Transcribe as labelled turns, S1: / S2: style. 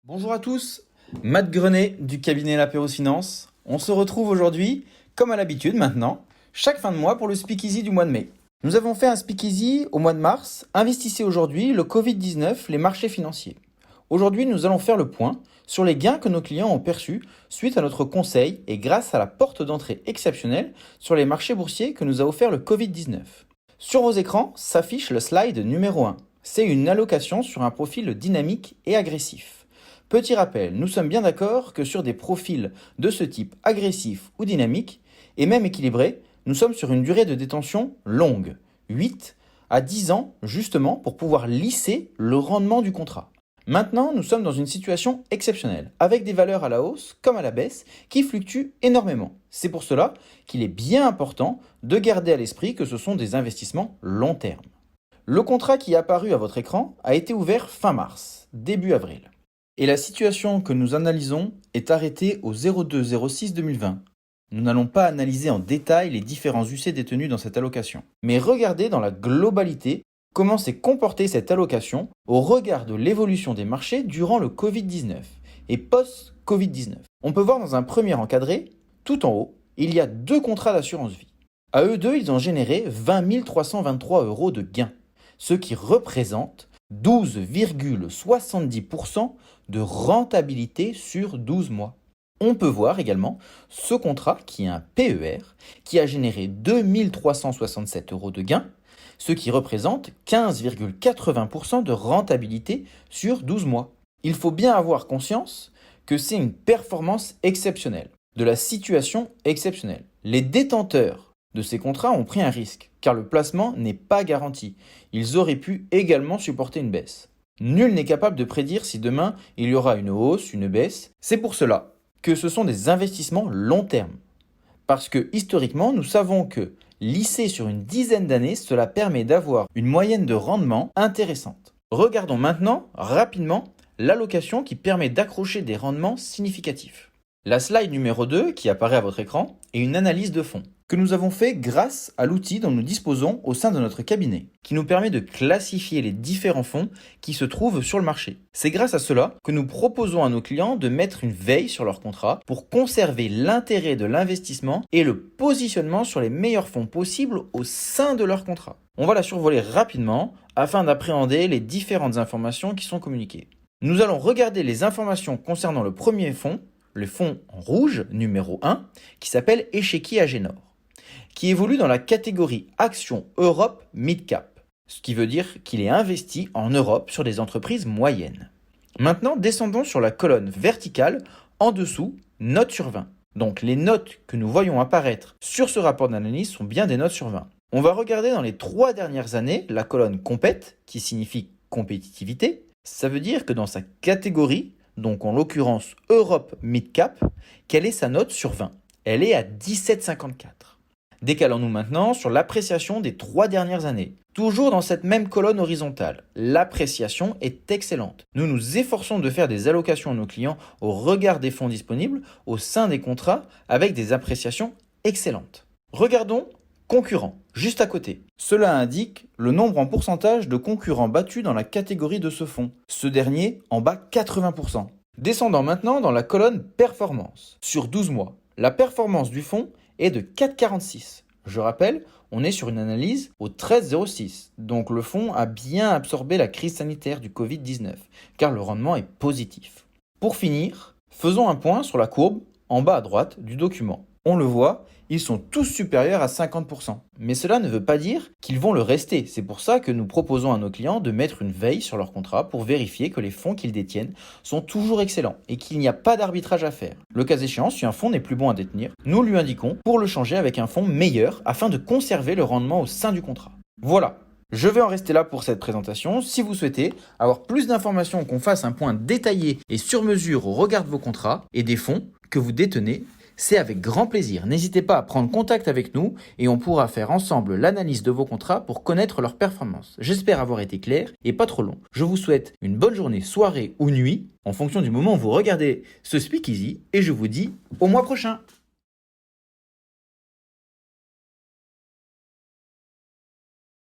S1: Bonjour à tous, Matt Grenet du cabinet Lapéros Finance. On se retrouve aujourd'hui, comme à l'habitude maintenant, chaque fin de mois pour le Speakeasy du mois de mai. Nous avons fait un Speakeasy au mois de mars, Investissez aujourd'hui, le Covid-19, les marchés financiers. Aujourd'hui, nous allons faire le point sur les gains que nos clients ont perçus suite à notre conseil et grâce à la porte d'entrée exceptionnelle sur les marchés boursiers que nous a offert le Covid-19. Sur vos écrans s'affiche le slide numéro 1. C'est une allocation sur un profil dynamique et agressif. Petit rappel, nous sommes bien d'accord que sur des profils de ce type agressif ou dynamique, et même équilibré, nous sommes sur une durée de détention longue, 8 à 10 ans justement pour pouvoir lisser le rendement du contrat. Maintenant, nous sommes dans une situation exceptionnelle, avec des valeurs à la hausse comme à la baisse qui fluctuent énormément. C'est pour cela qu'il est bien important de garder à l'esprit que ce sont des investissements long terme. Le contrat qui est apparu à votre écran a été ouvert fin mars, début avril. Et la situation que nous analysons est arrêtée au 02/06/2020. Nous n'allons pas analyser en détail les différents UC détenus dans cette allocation, mais regardez dans la globalité comment s'est comportée cette allocation au regard de l'évolution des marchés durant le Covid-19 et post-Covid-19. On peut voir dans un premier encadré, tout en haut, il y a 2 contrats d'assurance vie. À eux deux, ils ont généré 20 323 € de gains, ce qui représente 12,70% de rentabilité sur 12 mois. On peut voir également ce contrat qui est un PER qui a généré 2367 € de gains, ce qui représente 15,80% de rentabilité sur 12 mois. Il faut bien avoir conscience que c'est une performance exceptionnelle, de la situation exceptionnelle. Les détenteurs de ces contrats ont pris un risque, car le placement n'est pas garanti. Ils auraient pu également supporter une baisse. Nul n'est capable de prédire si demain il y aura une hausse, une baisse. C'est pour cela que ce sont des investissements long terme. Parce que historiquement, nous savons que lisser sur une dizaine d'années, cela permet d'avoir une moyenne de rendement intéressante. Regardons maintenant rapidement l'allocation qui permet d'accrocher des rendements significatifs. La slide numéro 2 qui apparaît à votre écran est une analyse de fonds que nous avons fait grâce à l'outil dont nous disposons au sein de notre cabinet, qui nous permet de classifier les différents fonds qui se trouvent sur le marché. C'est grâce à cela que nous proposons à nos clients de mettre une veille sur leur contrat pour conserver l'intérêt de l'investissement et le positionnement sur les meilleurs fonds possibles au sein de leur contrat. On va la survoler rapidement afin d'appréhender les différentes informations qui sont communiquées. Nous allons regarder les informations concernant le premier fonds, le fonds en rouge numéro 1, qui s'appelle Échiquier Agénor, qui évolue dans la catégorie Action Europe Mid-Cap, ce qui veut dire qu'il est investi en Europe sur des entreprises moyennes. Maintenant, descendons sur la colonne verticale, en dessous, notes sur 20. Donc les notes que nous voyons apparaître sur ce rapport d'analyse sont bien des notes sur 20. On va regarder dans les 3 dernières années la colonne Compète, qui signifie compétitivité. Ça veut dire que dans sa catégorie, donc en l'occurrence Europe Mid-Cap, quelle est sa note sur 20 ? Elle est à 17,54. Décalons-nous maintenant sur l'appréciation des 3 dernières années. Toujours dans cette même colonne horizontale, l'appréciation est excellente. Nous nous efforçons de faire des allocations à nos clients au regard des fonds disponibles au sein des contrats avec des appréciations excellentes. Regardons concurrents, juste à côté. Cela indique le nombre en pourcentage de concurrents battus dans la catégorie de ce fonds. Ce dernier en bat 80%. Descendant maintenant dans la colonne performance. Sur 12 mois, la performance du fonds est de 4,46. Je rappelle, on est sur une analyse au 13,06. Donc le fonds a bien absorbé la crise sanitaire du Covid-19, car le rendement est positif. Pour finir, faisons un point sur la courbe en bas à droite du document. On le voit, ils sont tous supérieurs à 50%. Mais cela ne veut pas dire qu'ils vont le rester. C'est pour ça que nous proposons à nos clients de mettre une veille sur leur contrat pour vérifier que les fonds qu'ils détiennent sont toujours excellents et qu'il n'y a pas d'arbitrage à faire. Le cas échéant, si un fonds n'est plus bon à détenir, nous lui indiquons pour le changer avec un fonds meilleur afin de conserver le rendement au sein du contrat. Voilà. Je vais en rester là pour cette présentation. Si vous souhaitez avoir plus d'informations, qu'on fasse un point détaillé et sur mesure au regard de vos contrats et des fonds que vous détenez, c'est avec grand plaisir. N'hésitez pas à prendre contact avec nous et on pourra faire ensemble l'analyse de vos contrats pour connaître leur performance. J'espère avoir été clair et pas trop long. Je vous souhaite une bonne journée, soirée ou nuit en fonction du moment où vous regardez ce Speakeasy et je vous dis au mois prochain.